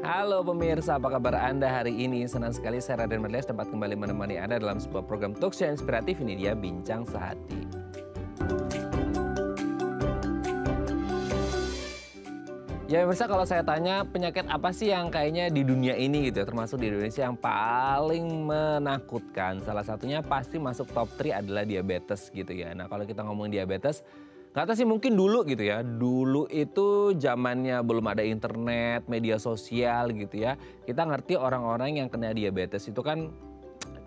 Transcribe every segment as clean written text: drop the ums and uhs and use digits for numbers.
Halo pemirsa, apa kabar Anda hari ini? Senang sekali saya Raden Merlias dapat kembali menemani Anda dalam sebuah program talkshow inspiratif. Ini dia Bincang Sehati. Ya pemirsa, kalau saya tanya penyakit apa sih yang kayaknya di dunia ini gitu ya, termasuk di Indonesia yang paling menakutkan. Salah satunya pasti masuk top 3 adalah diabetes gitu ya. Nah kalau kita ngomongin diabetes, nggak tahu sih mungkin dulu gitu ya. Dulu itu zamannya belum ada internet, media sosial gitu ya. Kita ngerti orang-orang yang kena diabetes itu kan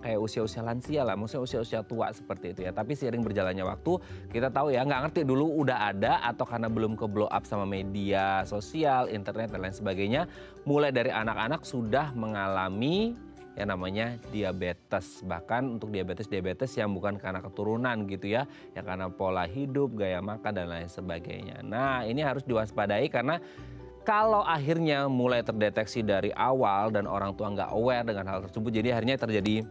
kayak usia-usia lansia lah, maksudnya usia-usia tua seperti itu ya. Tapi seiring berjalannya waktu, kita tahu ya nggak ngerti dulu udah ada atau karena belum ke blow up sama media sosial, internet dan lain sebagainya. Mulai dari anak-anak sudah mengalami yang namanya diabetes. Bahkan untuk diabetes yang bukan karena keturunan gitu ya, yang karena pola hidup, gaya makan dan lain sebagainya. Nah ini harus diwaspadai karena kalau akhirnya mulai terdeteksi dari awal dan orang tua nggak aware dengan hal tersebut, jadi akhirnya terjadi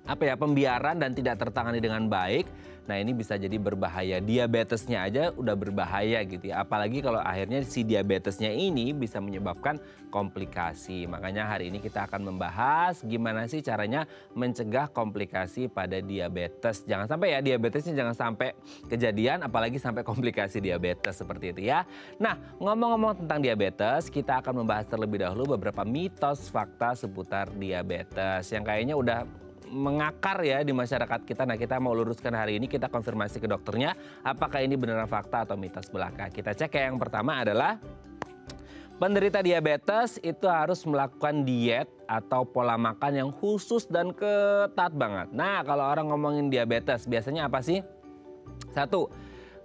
pembiaran dan tidak tertangani dengan baik. Nah ini bisa jadi berbahaya. Diabetesnya aja udah berbahaya gitu ya. Apalagi kalau akhirnya si diabetesnya ini bisa menyebabkan komplikasi. Makanya hari ini kita akan membahas gimana sih caranya mencegah komplikasi pada diabetes. Jangan sampai ya diabetesnya jangan sampai kejadian, apalagi sampai komplikasi diabetes seperti itu ya. Nah ngomong-ngomong tentang diabetes, kita akan membahas terlebih dahulu beberapa mitos fakta seputar diabetes yang kayaknya udah mengakar ya di masyarakat kita. Nah kita mau luruskan hari ini, kita konfirmasi ke dokternya apakah ini beneran fakta atau mitos belaka. Kita cek ya. Yang pertama adalah penderita diabetes itu harus melakukan diet atau pola makan yang khusus dan ketat banget. Nah kalau orang ngomongin diabetes biasanya apa sih? Satu,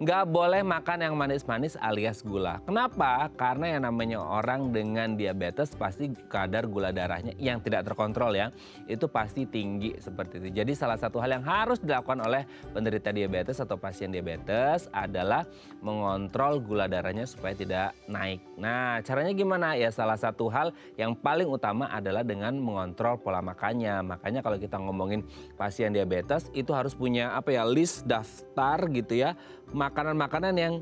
nggak boleh makan yang manis-manis alias gula. Kenapa? Karena yang namanya orang dengan diabetes pasti kadar gula darahnya yang tidak terkontrol ya, itu pasti tinggi seperti itu. Jadi salah satu hal yang harus dilakukan oleh penderita diabetes atau pasien diabetes adalah mengontrol gula darahnya supaya tidak naik. Nah caranya gimana? Ya salah satu hal yang paling utama adalah dengan mengontrol pola makannya. Makanya kalau kita ngomongin pasien diabetes itu harus punya list daftar gitu ya, makanan-makanan yang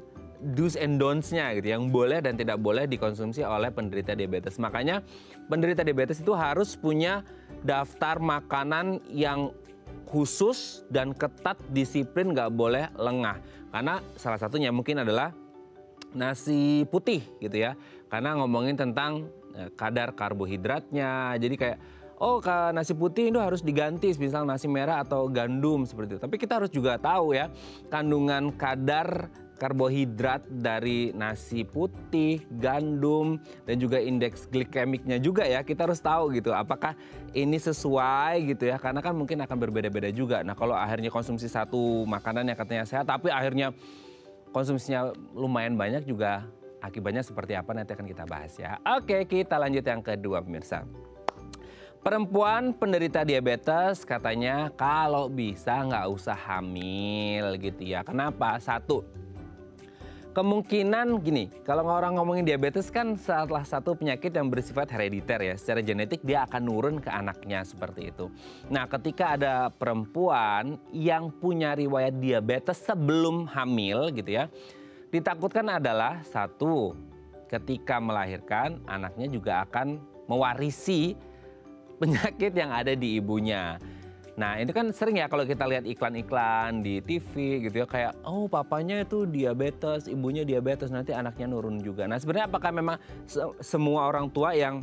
do's and don'ts-nya gitu, yang boleh dan tidak boleh dikonsumsi oleh penderita diabetes. Makanya penderita diabetes itu harus punya daftar makanan yang khusus dan ketat, disiplin, nggak boleh lengah. Karena salah satunya mungkin adalah nasi putih gitu ya. Karena ngomongin tentang kadar karbohidratnya, jadi kayak nasi putih itu harus diganti misal nasi merah atau gandum seperti itu. Tapi kita harus juga tahu ya kandungan kadar karbohidrat dari nasi putih, gandum dan juga indeks glikemiknya juga ya. Kita harus tahu gitu apakah ini sesuai gitu ya. Karena kan mungkin akan berbeda-beda juga. Nah kalau akhirnya konsumsi satu makanan yang katanya sehat tapi akhirnya konsumsinya lumayan banyak juga akibatnya seperti apa nanti akan kita bahas ya. Oke kita lanjut yang kedua pemirsa. Perempuan penderita diabetes katanya kalau bisa nggak usah hamil gitu ya. Kenapa? Satu, kemungkinan gini, kalau orang ngomongin diabetes kan salah satu penyakit yang bersifat herediter ya. Secara genetik dia akan nurun ke anaknya seperti itu. Nah ketika ada perempuan yang punya riwayat diabetes sebelum hamil gitu ya, ditakutkan adalah satu, ketika melahirkan anaknya juga akan mewarisi penyakit yang ada di ibunya. Nah ini kan sering ya kalau kita lihat iklan-iklan di TV gitu ya, kayak papanya itu diabetes, ibunya diabetes, nanti anaknya nurun juga. Nah sebenarnya apakah memang semua orang tua yang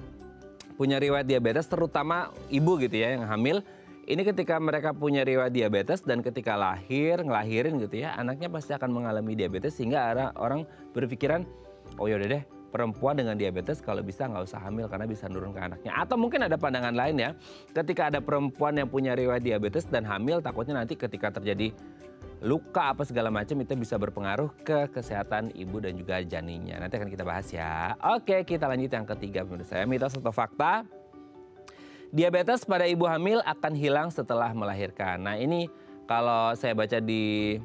punya riwayat diabetes, terutama ibu gitu ya yang hamil, ini ketika mereka punya riwayat diabetes dan ketika ngelahirin gitu ya, anaknya pasti akan mengalami diabetes sehingga orang berpikiran yaudah deh, perempuan dengan diabetes kalau bisa nggak usah hamil karena bisa nurun ke anaknya. Atau mungkin ada pandangan lain ya, ketika ada perempuan yang punya riwayat diabetes dan hamil, takutnya nanti ketika terjadi luka apa segala macam itu bisa berpengaruh ke kesehatan ibu dan juga janinnya. Nanti akan kita bahas ya. Oke kita lanjut yang ketiga menurut saya, mitos atau fakta. Diabetes pada ibu hamil akan hilang setelah melahirkan. Nah ini kalau saya baca di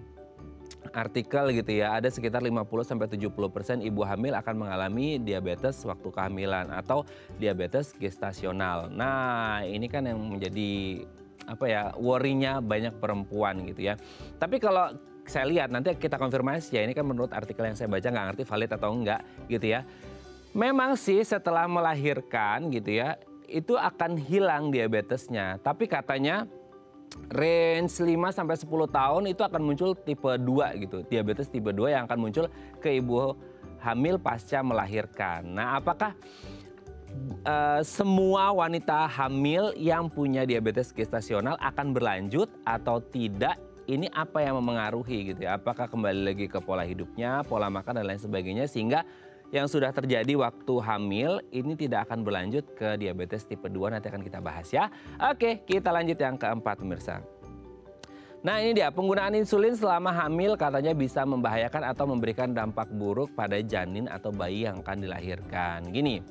artikel gitu ya, ada sekitar 50-70% ibu hamil akan mengalami diabetes waktu kehamilan atau diabetes gestasional. Nah ini kan yang menjadi worry-nya banyak perempuan gitu ya. Tapi kalau saya lihat nanti kita konfirmasi ya, ini kan menurut artikel yang saya baca, nggak ngerti valid atau enggak gitu ya. Memang sih setelah melahirkan gitu ya, itu akan hilang diabetesnya. Tapi katanya range 5 sampai 10 tahun itu akan muncul tipe 2 gitu. Diabetes tipe 2 yang akan muncul ke ibu hamil pasca melahirkan. Nah, apakah semua wanita hamil yang punya diabetes gestasional akan berlanjut atau tidak? Ini apa yang memengaruhi gitu ya? Apakah kembali lagi ke pola hidupnya, pola makan dan lain sebagainya sehingga yang sudah terjadi waktu hamil ini tidak akan berlanjut ke diabetes tipe 2, nanti akan kita bahas ya. Oke, kita lanjut yang keempat pemirsa. Nah ini dia, penggunaan insulin selama hamil katanya bisa membahayakan atau memberikan dampak buruk pada janin atau bayi yang akan dilahirkan. Gini,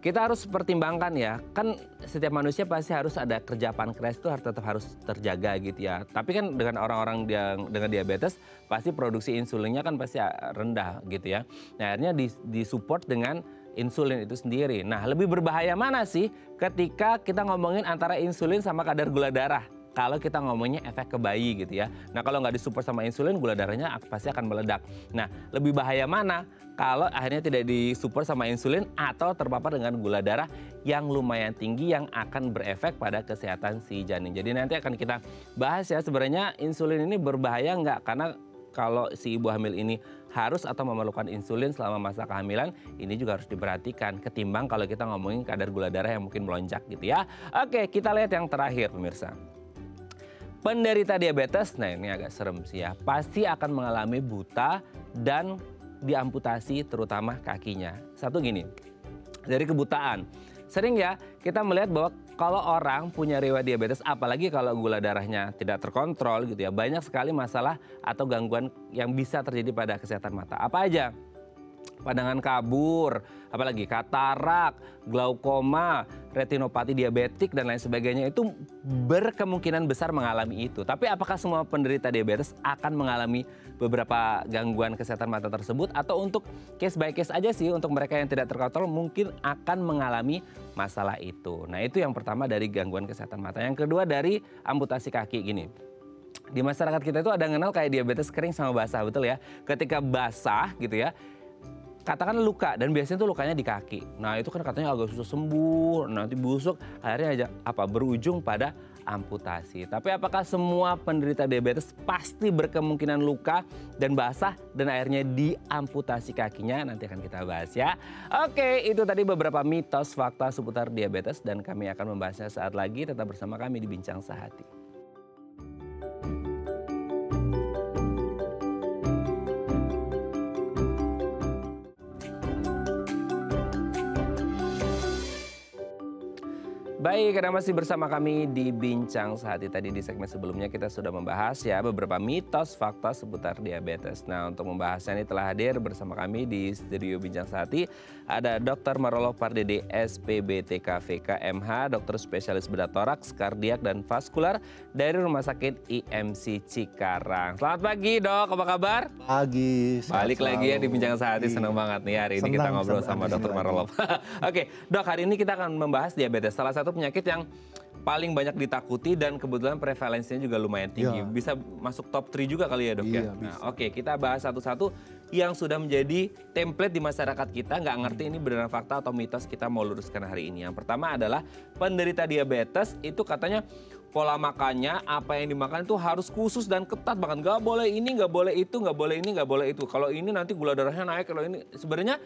kita harus pertimbangkan ya, kan setiap manusia pasti harus ada kerja pankreas itu tetap harus terjaga gitu ya. Tapi kan dengan orang-orang yang dengan diabetes pasti produksi insulinnya kan pasti rendah gitu ya. Nah akhirnya disupport dengan insulin itu sendiri. Nah lebih berbahaya mana sih ketika kita ngomongin antara insulin sama kadar gula darah? Kalau kita ngomongnya efek ke bayi gitu ya. Nah kalau nggak disupport sama insulin, gula darahnya pasti akan meledak. Nah lebih bahaya mana kalau akhirnya tidak disupport sama insulin atau terpapar dengan gula darah yang lumayan tinggi yang akan berefek pada kesehatan si janin. Jadi nanti akan kita bahas ya sebenarnya insulin ini berbahaya nggak? Karena kalau si ibu hamil ini harus atau memerlukan insulin selama masa kehamilan, ini juga harus diperhatikan ketimbang kalau kita ngomongin kadar gula darah yang mungkin melonjak gitu ya. Oke, kita lihat yang terakhir pemirsa. Penderita diabetes, nah ini agak serem sih ya, pasti akan mengalami buta dan diamputasi terutama kakinya. Satu gini, dari kebutaan. Sering ya kita melihat bahwa kalau orang punya riwayat diabetes, apalagi kalau gula darahnya tidak terkontrol gitu ya, banyak sekali masalah atau gangguan yang bisa terjadi pada kesehatan mata. Apa aja? Pandangan kabur, apalagi katarak, glaukoma, retinopati diabetik dan lain sebagainya itu berkemungkinan besar mengalami itu. Tapi apakah semua penderita diabetes akan mengalami beberapa gangguan kesehatan mata tersebut atau untuk case by case aja sih untuk mereka yang tidak terkontrol mungkin akan mengalami masalah itu. Nah itu yang pertama dari gangguan kesehatan mata. Yang kedua dari amputasi kaki gini. Di masyarakat kita itu ada yang kenal kayak diabetes kering sama basah, betul ya. Ketika basah gitu ya, katakan luka dan biasanya tuh lukanya di kaki. Nah itu kan katanya agak susah sembuh, nanti busuk, akhirnya berujung pada amputasi. Tapi apakah semua penderita diabetes pasti berkemungkinan luka dan basah dan akhirnya diamputasi kakinya? Nanti akan kita bahas ya. Oke, itu tadi beberapa mitos fakta seputar diabetes dan kami akan membahasnya saat lagi. Tetap bersama kami di Bincang Sehati. Baik, karena masih bersama kami di Bincang Sehati. Tadi di segmen sebelumnya kita sudah membahas ya beberapa mitos fakta seputar diabetes. Nah untuk membahasnya ini telah hadir bersama kami di studio Bincang Sehati ada Dr. Marolo Pardede SPBTK VKMH, dokter spesialis bedah toraks, kardiak dan vaskular dari Rumah Sakit IMC Cikarang. Selamat pagi dok, apa kabar? Pagi. Balik lagi ya di Bincang Sehati, senang banget nih hari ini kita ngobrol sama Dr. Marolo. Oke dok, hari ini kita akan membahas diabetes, salah satu penyakit yang paling banyak ditakuti dan kebetulan prevalensinya juga lumayan tinggi. Ya. Bisa masuk top 3 juga kali ya dok ya? Nah, oke, kita bahas satu-satu yang sudah menjadi template di masyarakat kita. Nggak ngerti ini benar fakta atau mitos, kita mau luruskan hari ini. Yang pertama adalah penderita diabetes itu katanya pola makannya, apa yang dimakan itu harus khusus dan ketat banget. Nggak boleh ini, nggak boleh itu, nggak boleh ini, nggak boleh itu. Kalau ini nanti gula darahnya naik, kalau ini sebenarnya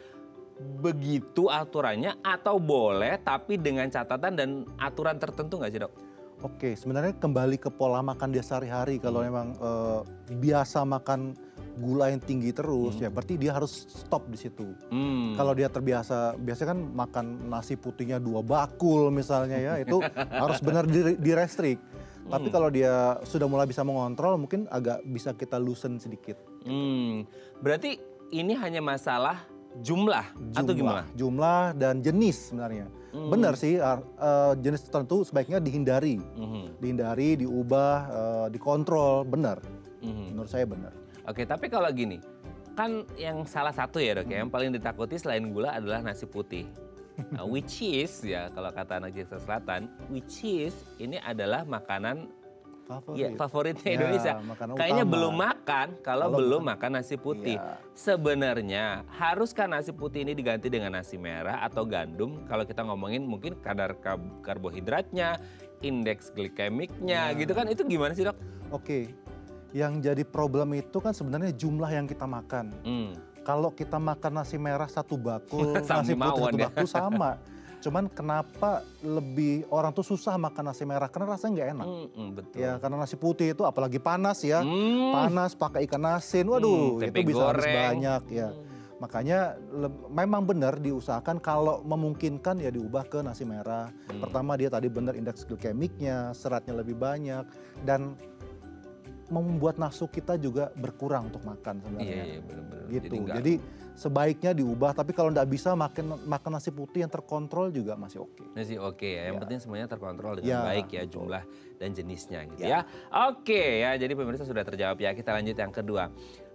begitu aturannya atau boleh tapi dengan catatan dan aturan tertentu nggak sih dok? Oke, sebenarnya kembali ke pola makan dia sehari-hari. Kalau memang biasa makan gula yang tinggi terus, ya berarti dia harus stop di situ. Kalau dia terbiasa, biasanya kan makan nasi putihnya 2 bakul misalnya ya, itu harus benar direstrik. Tapi kalau dia sudah mulai bisa mengontrol, mungkin agak bisa kita loosen sedikit. Berarti ini hanya masalah jumlah atau gimana? Jumlah dan jenis sebenarnya. Benar sih, jenis tertentu sebaiknya dihindari. Dihindari, diubah, dikontrol, benar. Menurut saya benar. Oke, tapi kalau gini, kan yang salah satu ya dok ya, yang paling ditakuti selain gula adalah nasi putih. Nah, which is, ya kalau kata anak Jakarta Selatan, which is ini adalah makanan favoritnya Indonesia. Kayaknya belum makan kalau belum makan nasi putih. Sebenarnya haruskah nasi putih ini diganti dengan nasi merah atau gandum? Kalau kita ngomongin mungkin kadar karbohidratnya, indeks glikemiknya gitu kan, itu gimana sih dok? Oke, yang jadi problem itu kan sebenarnya jumlah yang kita makan. Kalau kita makan nasi merah satu bakul, nasi putih satu bakul sama. Cuman kenapa lebih orang tuh susah makan nasi merah karena rasanya nggak enak. Betul. Ya karena nasi putih itu apalagi panas ya, panas pakai ikan asin, waduh itu bisa habis banyak ya. Makanya memang benar diusahakan kalau memungkinkan ya diubah ke nasi merah. Pertama dia tadi benar indeks glikemiknya, seratnya lebih banyak dan membuat nafsu kita juga berkurang untuk makan sebenarnya. Iya benar-benar. Gitu. Jadi sebaiknya diubah, tapi kalau nggak bisa makan nasi putih yang terkontrol juga masih oke. Masih oke ya, yang penting semuanya terkontrol dengan baik ya, jumlah dan jenisnya gitu ya. Oke ya, jadi pemirsa sudah terjawab ya, kita lanjut yang kedua.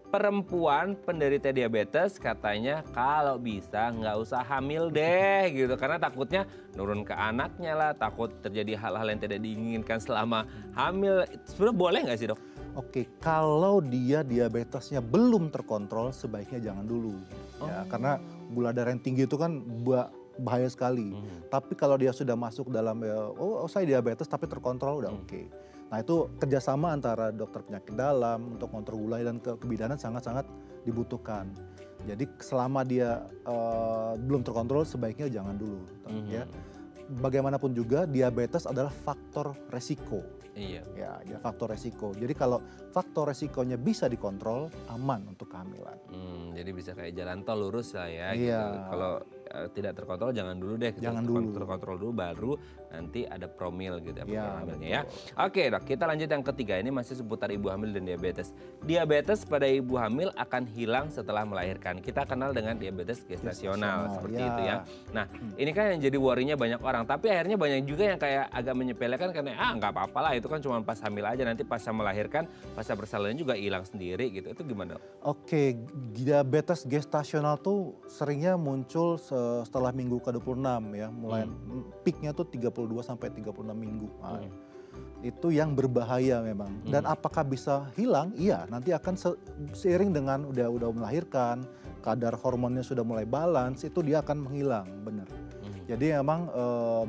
Perempuan penderita diabetes katanya kalau bisa nggak usah hamil deh gitu, karena takutnya nurun ke anaknya lah, takut terjadi hal-hal yang tidak diinginkan selama hamil. Sebenarnya boleh nggak sih dok? Oke, kalau dia diabetesnya belum terkontrol sebaiknya jangan dulu. Ya, karena gula darah yang tinggi itu kan bahaya sekali. Tapi kalau dia sudah masuk dalam saya diabetes tapi terkontrol udah oke. Nah itu kerjasama antara dokter penyakit dalam untuk kontrol gula dan kebidanan sangat-sangat dibutuhkan. Jadi selama dia belum terkontrol sebaiknya jangan dulu. Ya. Bagaimanapun juga diabetes adalah faktor resiko. Iya. Ya faktor resiko. Jadi kalau faktor resikonya bisa dikontrol, aman untuk kehamilan. Jadi bisa kayak jalan tol lurus lah ya. Iya. Gitu. Kalau tidak terkontrol jangan dulu deh. Jangan dulu. Terkontrol dulu baru nanti ada promil gitu ya. Hamilnya ya. Oke dok, kita lanjut yang ketiga, ini masih seputar ibu hamil dan diabetes. Diabetes pada ibu hamil akan hilang setelah melahirkan. Kita kenal dengan diabetes gestasional seperti itu ya. Nah ini kan yang jadi worry-nya banyak orang. Tapi akhirnya banyak juga yang kayak agak menyepelekan karena nggak apa-apa lah, itu kan cuma pas hamil aja, nanti pas melahirkan pasca persalinan juga hilang sendiri gitu. Itu gimana dok? Oke, diabetes gestasional tuh seringnya muncul setelah minggu ke-26 ya, mulai peaknya tuh 32 sampai 36 minggu. Nah, itu yang berbahaya memang. Dan apakah bisa hilang? Iya, nanti akan seiring dengan udah melahirkan, kadar hormonnya sudah mulai balance, itu dia akan menghilang, benar. Jadi memang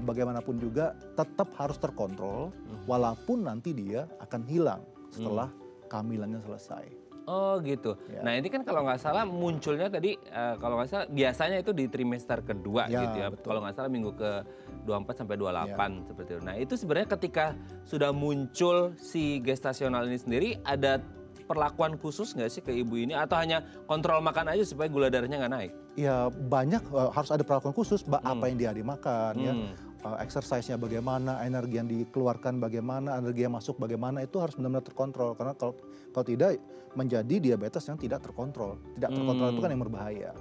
bagaimanapun juga tetap harus terkontrol, walaupun nanti dia akan hilang setelah kehamilannya selesai. Oh gitu. Ya. Nah ini kan kalau nggak salah munculnya tadi kalau nggak salah biasanya itu di trimester kedua gitu ya. Kalau nggak salah minggu ke 24 sampai 28 seperti itu. Nah itu sebenarnya ketika sudah muncul si gestasional ini sendiri ada perlakuan khusus nggak sih ke ibu ini atau hanya kontrol makan aja supaya gula darahnya nggak naik? Ya banyak harus ada perlakuan khusus apa yang dia dimakan ya. Exercise-nya bagaimana, energi yang dikeluarkan bagaimana, energi yang masuk bagaimana, itu harus benar-benar terkontrol. Karena kalau tidak menjadi diabetes yang tidak terkontrol. Tidak terkontrol itu kan yang berbahaya.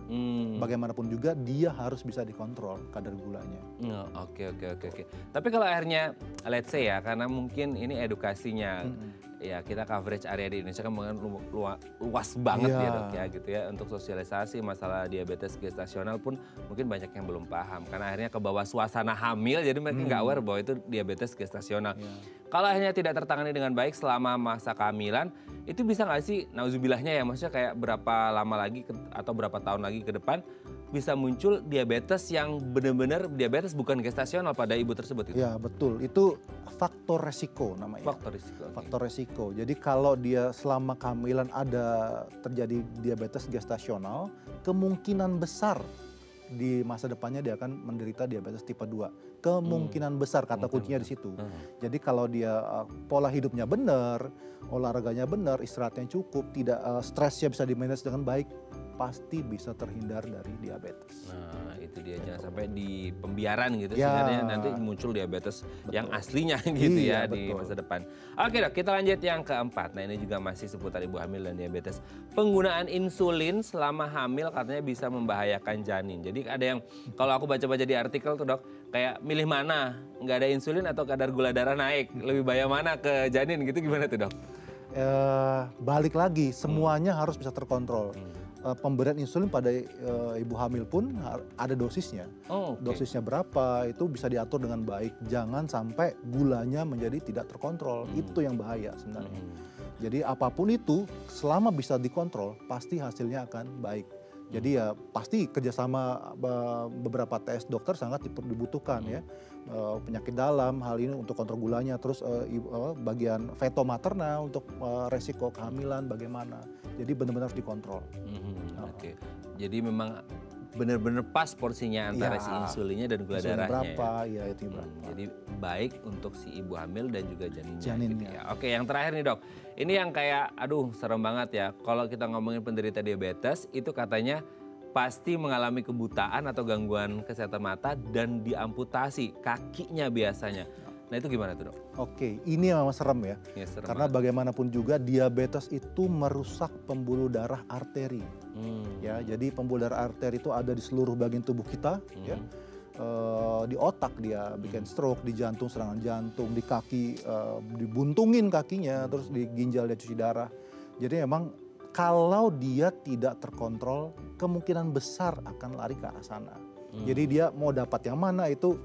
Bagaimanapun juga dia harus bisa dikontrol kadar gulanya. Oke. Tapi kalau akhirnya let's say ya, karena mungkin ini edukasinya, ya kita coverage area di Indonesia kan luas banget ya dok ya gitu ya, untuk sosialisasi masalah diabetes gestasional pun mungkin banyak yang belum paham karena akhirnya ke bawah suasana hamil, jadi mereka nggak aware bahwa itu diabetes gestasional. Kalau akhirnya tidak tertangani dengan baik selama masa kehamilan, itu bisa nggak sih, nauzubillahnya ya, maksudnya kayak berapa lama lagi atau berapa tahun lagi ke depan bisa muncul diabetes yang benar-benar diabetes bukan gestasional pada ibu tersebut? Ya betul, itu faktor resiko namanya. Faktor resiko. Jadi kalau dia selama kehamilan ada terjadi diabetes gestasional, kemungkinan besar di masa depannya dia akan menderita diabetes tipe 2. Kemungkinan besar, kata kuncinya di situ. Jadi kalau dia pola hidupnya benar, olahraganya benar, istirahatnya cukup, tidak stresnya bisa di-manage dengan baik, pasti bisa terhindar dari diabetes. Nah itu dia, jangan sampai di pembiaran gitu sebenarnya nanti muncul diabetes yang aslinya gitu ya di masa depan. Oke dok, kita lanjut yang keempat. Nah ini juga masih seputar ibu hamil dan diabetes. Penggunaan insulin selama hamil katanya bisa membahayakan janin. Jadi ada yang kalau aku baca-baca di artikel tuh dok, kayak milih mana, nggak ada insulin atau kadar gula darah naik, lebih bahaya mana ke janin gitu, gimana tuh dok? Balik lagi, semuanya harus bisa terkontrol. pemberian insulin pada ibu hamil pun ada dosisnya. Dosisnya berapa itu bisa diatur dengan baik. Jangan sampai gulanya menjadi tidak terkontrol. Itu yang bahaya sebenarnya. Jadi apapun itu selama bisa dikontrol pasti hasilnya akan baik. Jadi ya pasti kerjasama beberapa tes dokter sangat dibutuhkan ya. Penyakit dalam hal ini untuk kontrol gulanya, terus bagian feto materna untuk resiko kehamilan bagaimana. Jadi benar-benar harus dikontrol. Oke. Jadi memang benar-benar pas porsinya antara si insulinnya dan gula darahnya. Berapa? Ya itu berapa. Jadi baik untuk si ibu hamil dan juga janinnya. Janinnya. Gitu ya. Oke, yang terakhir nih dok. Ini yang kayak, aduh serem banget ya. Kalau kita ngomongin penderita diabetes, itu katanya pasti mengalami kebutaan atau gangguan kesehatan mata dan diamputasi kakinya biasanya. Nah itu gimana tuh dok? Oke, ini memang serem ya. Serem karena bagaimanapun juga diabetes itu merusak pembuluh darah arteri. Ya, jadi pembuluh darah arteri itu ada di seluruh bagian tubuh kita. Ya. Di otak dia bikin stroke, di jantung serangan jantung, di kaki dibuntungin kakinya, terus di ginjal dia cuci darah. Jadi memang kalau dia tidak terkontrol, kemungkinan besar akan lari ke arah sana. Jadi dia mau dapat yang mana itu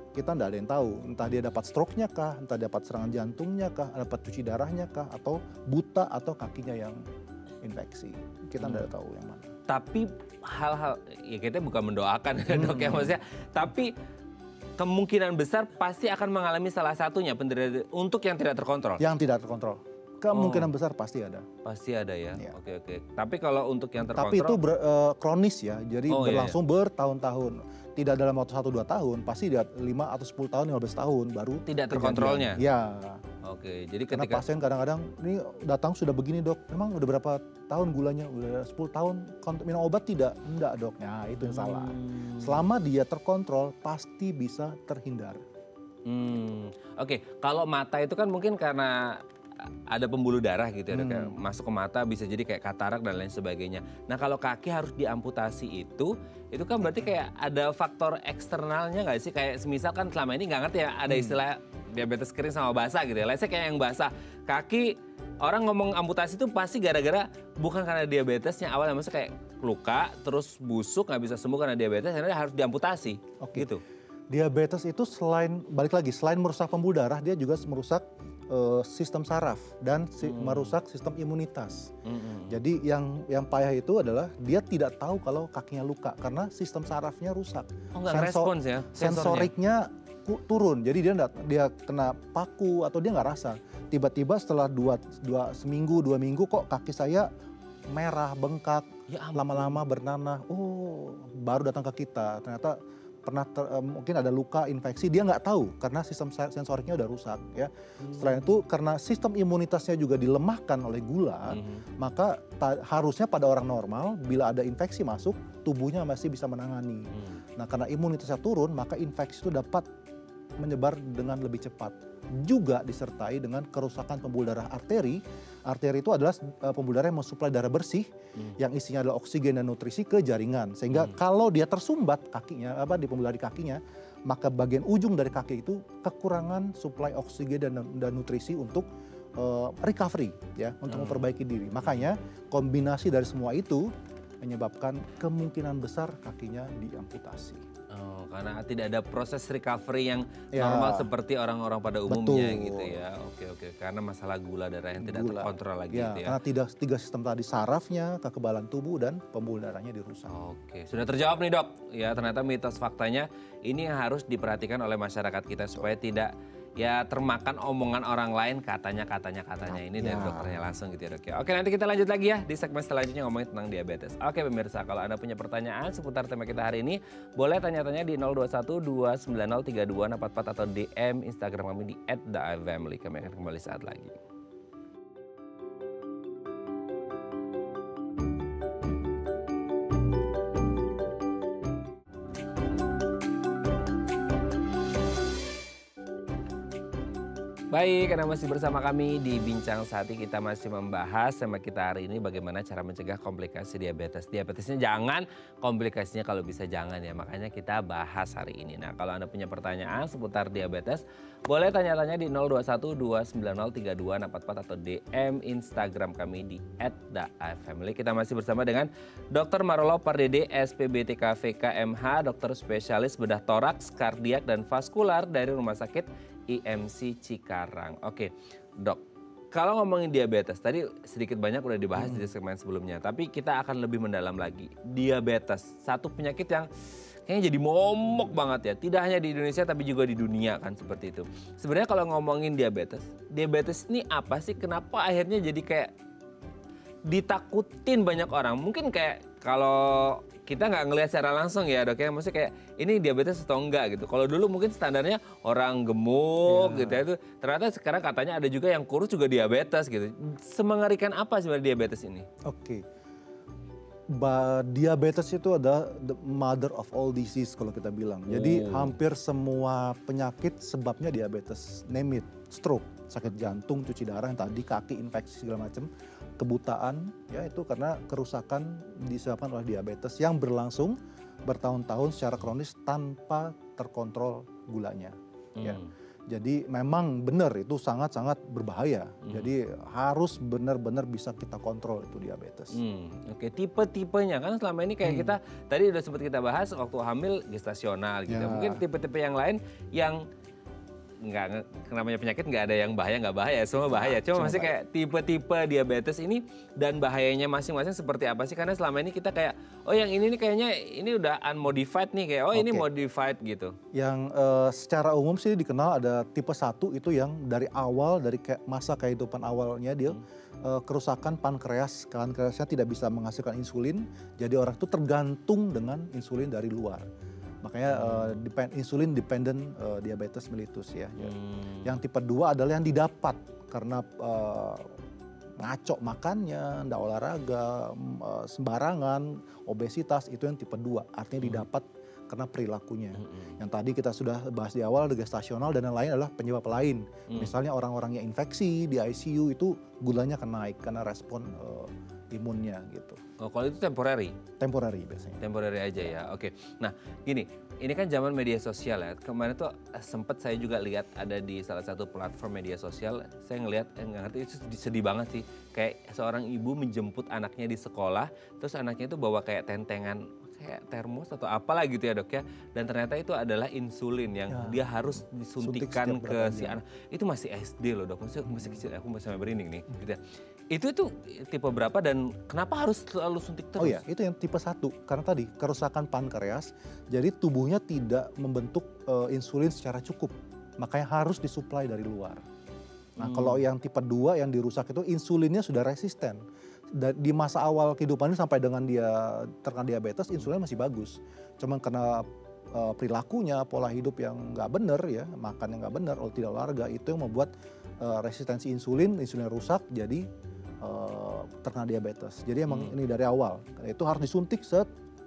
kita nggak ada yang tahu. Entah dia dapat stroke-nya kah, entah dapat serangan jantungnya kah, dapat cuci darahnya kah, atau buta atau kakinya yang infeksi. Kita nggak tahu yang mana. Tapi hal-hal, ya kita bukan mendoakan dok ya maksudnya, tapi kemungkinan besar pasti akan mengalami salah satunya penderita untuk yang tidak terkontrol. Yang tidak terkontrol. Kemungkinan besar pasti ada. Pasti ada ya. Oke. Tapi kalau untuk yang terkontrol. Tapi itu kronis ya. Jadi berlangsung bertahun-tahun. Tidak dalam waktu 1-2 tahun. Pasti 5 atau 10 tahun, 15 tahun baru. Tidak terkontrolnya? Ya. Oke. Jadi karena pasien kadang-kadang ini datang sudah begini dok. Memang udah berapa tahun gulanya? Udah 10 tahun minum obat tidak? Enggak dok. Nah itu yang salah. Selama dia terkontrol pasti bisa terhindar. Oke. Kalau mata itu kan mungkin karena ada pembuluh darah gitu ya, kayak masuk ke mata bisa jadi kayak katarak dan lain sebagainya. Nah kalau kaki harus diamputasi itu kan berarti kayak ada faktor eksternalnya nggak sih? Kayak semisal kan selama ini nggak ngerti ya ada istilah diabetes kering sama basah gitu ya. Let's say kayak yang basah, kaki orang ngomong amputasi itu pasti gara-gara bukan karena diabetesnya awalnya, maksudnya kayak luka terus busuk nggak bisa sembuh karena diabetes, akhirnya harus diamputasi. Gitu. Diabetes itu selain merusak pembuluh darah, dia juga merusak sistem saraf dan merusak sistem imunitas. Jadi yang payah itu adalah dia tidak tahu kalau kakinya luka karena sistem sarafnya rusak. Respons ya? Sensoriknya turun, jadi dia kena paku atau dia nggak rasa. Tiba-tiba setelah seminggu 2 minggu kok kaki saya merah, bengkak, lama-lama bernanah. Oh, baru datang ke kita. Ternyata mungkin ada luka, infeksi, dia nggak tahu karena sistem sensoriknya udah rusak ya. Selain itu karena sistem imunitasnya juga dilemahkan oleh gula, maka harusnya pada orang normal bila ada infeksi masuk, tubuhnya masih bisa menangani. Nah karena imunitasnya turun, maka infeksi itu dapat menyebar dengan lebih cepat. Juga disertai dengan kerusakan pembuluh darah arteri. Arteri itu adalah pembuluh darah yang mensuplai darah bersih yang isinya adalah oksigen dan nutrisi ke jaringan. Sehingga kalau dia tersumbat kakinya, di pembuluh darah di kakinya, maka bagian ujung dari kaki itu kekurangan suplai oksigen dan nutrisi untuk recovery ya, untuk memperbaiki diri. Makanya kombinasi dari semua itu menyebabkan kemungkinan besar kakinya diamputasi. Karena tidak ada proses recovery yang normal seperti orang-orang pada umumnya. Betul. Gitu ya. Oke. Karena masalah gula darah yang tidak terkontrol lagi gitu ya. Karena tiga sistem tadi, sarafnya, kekebalan tubuh dan pembuluh darahnya dirusak. Oke, sudah terjawab nih dok. Ya ternyata mitos faktanya ini harus diperhatikan oleh masyarakat kita supaya tidak termakan omongan orang lain katanya ini dari dokternya langsung gitu ya dok ya. Oke, nanti kita lanjut lagi ya di segmen selanjutnya ngomongin tentang diabetes. Oke pemirsa, kalau Anda punya pertanyaan seputar tema kita hari ini, boleh tanya-tanya di 021 290 3244 atau DM Instagram kami di @theifamily. Kami akan kembali saat lagi. Baik, Anda masih bersama kami di Bincang Sehati. Kita masih membahas sama kita hari ini bagaimana cara mencegah komplikasi diabetes. Diabetesnya jangan, komplikasinya kalau bisa jangan ya. Makanya kita bahas hari ini. Nah, kalau Anda punya pertanyaan seputar diabetes, boleh tanya-tanya di 0212903244 atau DM Instagram kami di @daifamily. Kita masih bersama dengan Dr. Marolo Pardede, SPBTK VKMH, dokter spesialis bedah toraks, kardiak, dan vaskular dari Rumah Sakit IMC Cikarang. Oke, Dok. Kalau ngomongin diabetes, tadi sedikit banyak udah dibahas di segmen sebelumnya. Tapi kita akan lebih mendalam lagi. Diabetes, satu penyakit yang kayaknya jadi momok banget ya. Tidak hanya di Indonesia tapi juga di dunia kan seperti itu. Sebenarnya kalau ngomongin diabetes ini apa sih? Kenapa akhirnya jadi kayak ditakutin banyak orang? Mungkin kayak kalau kita nggak ngelihat secara langsung ya, Dok ya, maksudnya kayak ini diabetes atau enggak gitu. Kalau dulu mungkin standarnya orang gemuk gitu ya, itu ternyata sekarang katanya ada juga yang kurus juga diabetes gitu. Semengerikan apa sebenarnya diabetes ini? Oke. Diabetes itu adalah the mother of all disease kalau kita bilang. Jadi hampir semua penyakit sebabnya diabetes. Name it, stroke, sakit jantung, cuci darah yang tadi, kaki, infeksi segala macam, kebutaan, ya itu karena kerusakan disebabkan oleh diabetes yang berlangsung bertahun-tahun secara kronis tanpa terkontrol gulanya. Ya. Jadi memang benar itu sangat-sangat berbahaya. Jadi harus benar-benar bisa kita kontrol itu diabetes. Oke, tipe-tipenya kan selama ini kayak kita tadi udah sempat kita bahas waktu hamil gestasional gitu. Mungkin tipe-tipe yang lain yang nggak namanya penyakit nggak ada yang bahaya nggak bahaya, semua bahaya. Cuma masih kayak tipe-tipe diabetes ini dan bahayanya masing-masing seperti apa sih? Karena selama ini kita kayak oh yang ini nih kayaknya ini udah unmodified nih, kayak oh ini modified gitu. Yang secara umum sih dikenal ada tipe 1 itu yang dari awal, dari masa kehidupan awalnya dia kerusakan pankreas. Pankreasnya tidak bisa menghasilkan insulin, jadi orang itu tergantung dengan insulin dari luar. Makanya insulin dependent diabetes mellitus ya. Yang tipe 2 adalah yang didapat karena ngaco makannya, ndak olahraga, sembarangan, obesitas, itu yang tipe 2. Artinya didapat karena perilakunya. Yang tadi kita sudah bahas di awal, ada gestasional dan yang lain adalah penyebab lain. Misalnya orang-orang yang infeksi di ICU itu gulanya akan naik karena respon imunnya gitu. Oh, kalau itu temporary? Temporary biasanya. Temporary aja ya, oke. Nah gini, ini kan zaman media sosial ya. Kemarin tuh sempet saya juga lihat ada di salah satu platform media sosial. Saya ngelihat, nggak ngerti, itu sedih banget sih. Kayak seorang ibu menjemput anaknya di sekolah, terus anaknya itu bawa kayak tentengan, kayak termos atau apalah gitu ya, Dok ya. Dan ternyata itu adalah insulin yang dia harus disuntikan ke si anak. Itu masih SD loh, Dok, masih kecil, aku masih sampai berinding nih gitu ya. Itu tipe berapa dan kenapa harus selalu suntik terus? Oh ya, itu yang tipe 1. Karena tadi kerusakan pankreas, jadi tubuhnya tidak membentuk insulin secara cukup. Makanya harus disuplai dari luar. Nah kalau yang tipe 2 yang dirusak itu insulinnya sudah resisten. Di masa awal kehidupannya sampai dengan dia terkena diabetes, insulinnya masih bagus. Cuman karena perilakunya, pola hidup yang nggak benar ya, makan yang nggak benar, tidak olahraga, itu yang membuat resistensi insulin rusak, jadi terkena diabetes. Jadi emang ini dari awal. Itu harus disuntik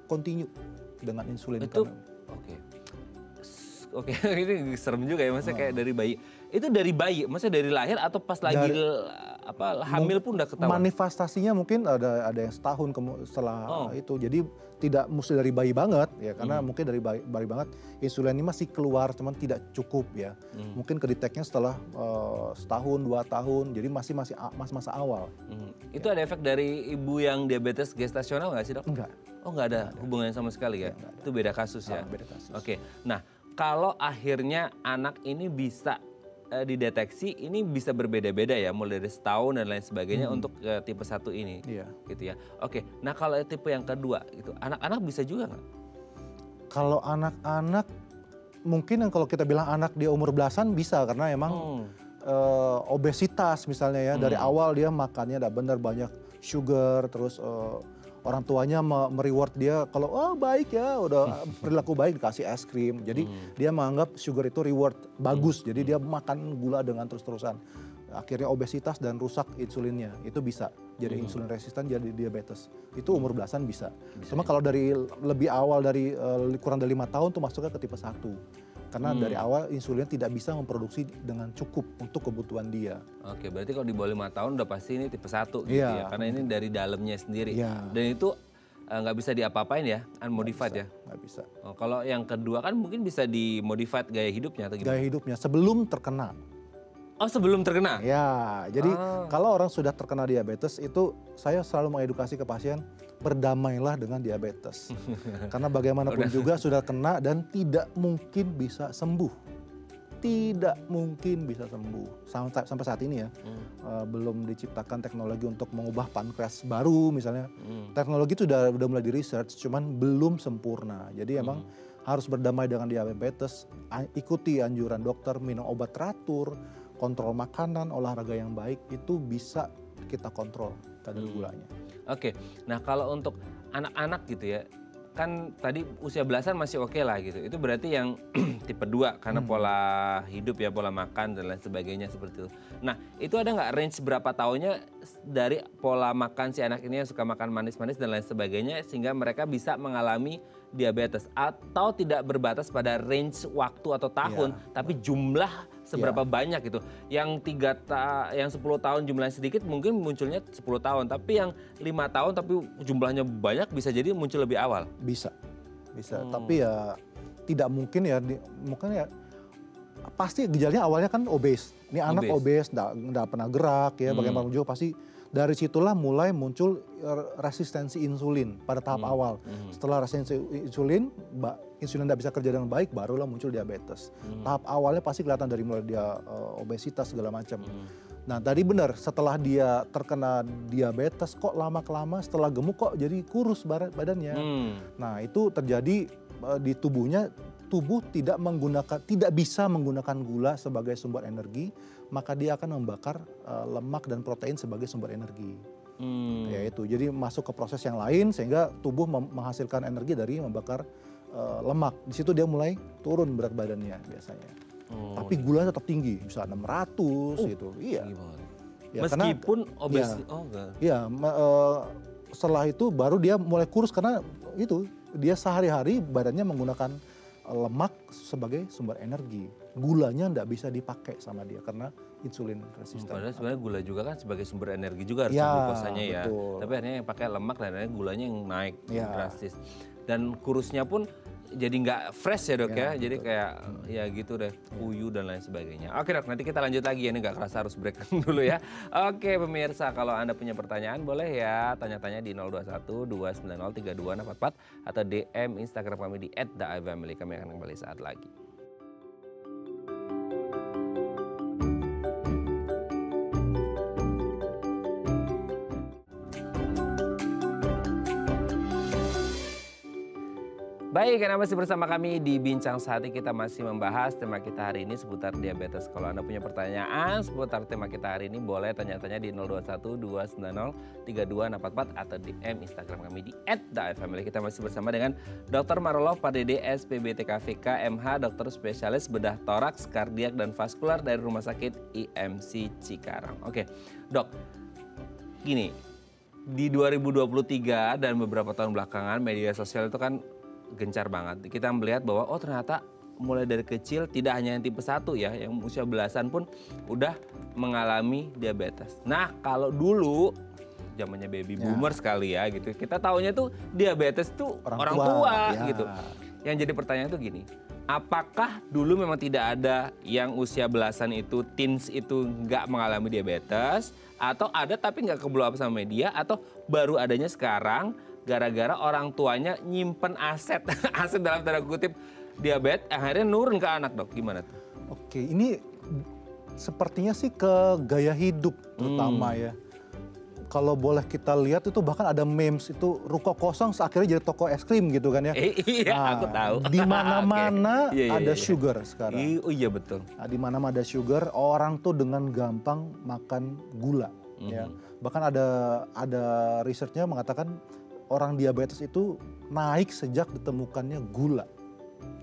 continue dengan insulin. Itu oke, ini serem juga ya, maksudnya kayak dari bayi. Itu dari bayi, maksudnya dari lahir atau pas lagi hamil pun udah ketahuan? Manifestasinya mungkin ada yang setahun setelah itu. Jadi tidak mesti dari bayi banget ya, karena mungkin dari bayi banget insulin ini masih keluar, cuman tidak cukup ya. Mungkin kedeteknya setelah setahun 2 tahun, jadi masih masa awal. Itu ada efek dari ibu yang diabetes gestasional nggak sih, Dok? Enggak. Oh nggak ada hubungannya sama sekali ya? Itu beda kasus ya? Beda kasus. Oke, nah kalau akhirnya anak ini bisa dideteksi, ini bisa berbeda-beda ya, mulai dari setahun dan lain sebagainya untuk tipe 1 ini, gitu ya. Oke, nah kalau tipe yang kedua, gitu, anak-anak bisa juga nggak? Kalau anak-anak, mungkin yang kalau kita bilang anak di umur belasan bisa, karena emang obesitas misalnya ya, dari awal dia makannya udah bener banyak sugar, terus orang tuanya mereward dia kalau baik ya, udah perilaku baik, dikasih es krim. Jadi dia menganggap sugar itu reward bagus, jadi dia makan gula dengan terus-terusan. Akhirnya obesitas dan rusak insulinnya, itu bisa jadi insulin resisten, jadi diabetes. Itu umur belasan bisa. Cuma kalau dari lebih awal, dari kurang dari 5 tahun tuh masuknya ke tipe 1. Karena dari awal insulin tidak bisa memproduksi dengan cukup untuk kebutuhan dia. Oke, berarti kalau di bawah 5 tahun udah pasti ini tipe 1 gitu ya. Karena ini dari dalamnya sendiri. Dan itu nggak bisa diapa-apain ya, unmodified ya? Nggak bisa. Oh, kalau yang kedua kan mungkin bisa dimodified gaya hidupnya atau gimana? Gaya hidupnya sebelum terkena. Oh, sebelum terkena? Ya, jadi kalau orang sudah terkena diabetes itu saya selalu mengedukasi ke pasien, berdamailah dengan diabetes. Karena bagaimanapun juga sudah kena dan tidak mungkin bisa sembuh. Tidak mungkin bisa sembuh. Sampai saat ini ya, belum diciptakan teknologi untuk mengubah pankreas baru misalnya. Teknologi itu udah mulai di research, cuman belum sempurna. Jadi emang harus berdamai dengan diabetes, ikuti anjuran dokter, minum obat teratur, kontrol makanan, olahraga yang baik, itu bisa kita kontrol kadar gulanya. Oke, nah kalau untuk anak-anak gitu ya, kan tadi usia belasan masih oke lah gitu. Itu berarti yang tipe 2 karena pola hidup ya, pola makan dan lain sebagainya seperti itu. Nah, itu ada nggak range berapa tahunnya dari pola makan si anak ini yang suka makan manis-manis dan lain sebagainya sehingga mereka bisa mengalami diabetes, atau tidak berbatas pada range waktu atau tahun, tapi jumlah seberapa banyak gitu. Yang 10 tahun jumlahnya sedikit mungkin munculnya 10 tahun, tapi yang 5 tahun tapi jumlahnya banyak bisa jadi muncul lebih awal. Bisa. Tapi ya tidak mungkin ya, mungkin ya pasti gejalanya awalnya kan obes. Ini anak obes, nggak pernah gerak ya, bagaimana juga pasti dari situlah mulai muncul resistensi insulin pada tahap awal. Setelah resistensi insulin tidak bisa kerja dengan baik, barulah muncul diabetes. Tahap awalnya pasti kelihatan dari mulai dia obesitas segala macam. Nah tadi benar, setelah dia terkena diabetes kok lama-kelamaan setelah gemuk kok jadi kurus badannya. Nah itu terjadi di tubuhnya. Tubuh tidak bisa menggunakan gula sebagai sumber energi, maka dia akan membakar lemak dan protein sebagai sumber energi. Yaitu, jadi masuk ke proses yang lain sehingga tubuh menghasilkan energi dari membakar lemak. Di situ dia mulai turun berat badannya biasanya. Tapi gula tetap tinggi, bisa 600 gitu. Iya. Ya, meskipun obes. Setelah itu baru dia mulai kurus karena itu dia sehari-hari badannya menggunakan lemak sebagai sumber energi. Gulanya nggak bisa dipakai sama dia karena insulin resisten. Padahal sebenarnya gula juga kan sebagai sumber energi juga harus glukosanya ya. Tapi akhirnya yang pakai lemak dan akhirnya gulanya yang naik drastis. Dan kurusnya pun jadi nggak fresh ya dok ya. Jadi kayak ya gitu deh, uyu dan lain sebagainya. Oke dok, nanti kita lanjut lagi ya, ini nggak kerasa harus break dulu ya. Oke pemirsa, kalau Anda punya pertanyaan boleh ya tanya-tanya di 021-290-3244 atau DM Instagram kami di @daifamily. Kami akan kembali saat lagi. Baik, karena masih bersama kami di Bincang Sehati, kita masih membahas tema kita hari ini seputar diabetes. Kalau Anda punya pertanyaan seputar tema kita hari ini, boleh tanya-tanya di 021-290-3244 atau DM Instagram kami di @daifamily. Kita masih bersama dengan Dr. Marullah Pardede, SPBTKVK, MH, dokter spesialis bedah toraks, kardiak, dan vaskular dari Rumah Sakit IMC Cikarang. Oke, dok, gini, di 2023 dan beberapa tahun belakangan media sosial itu kan gencar banget. Kita melihat bahwa oh ternyata mulai dari kecil tidak hanya yang tipe 1 ya, yang usia belasan pun udah mengalami diabetes. Nah kalau dulu zamannya baby boomer sekali ya gitu, kita taunya tuh diabetes tuh orang tua gitu. Yang jadi pertanyaan tuh gini, apakah dulu memang tidak ada yang usia belasan itu, teens itu nggak mengalami diabetes, atau ada tapi nggak ke-blow up sama media, atau baru adanya sekarang gara-gara orang tuanya nyimpen aset dalam tanda kutip diabetes akhirnya nurun ke anak dok, gimana tuh? Oke, ini sepertinya sih ke gaya hidup terutama ya. Kalau boleh kita lihat itu bahkan ada memes itu ruko kosong akhirnya jadi toko es krim gitu kan ya. Iya, aku tahu. Di mana-mana ada sugar sekarang. Oh iya betul. Nah, di mana-mana ada sugar, orang tuh dengan gampang makan gula. Ya. Bahkan ada risetnya mengatakan orang diabetes itu naik sejak ditemukannya gula.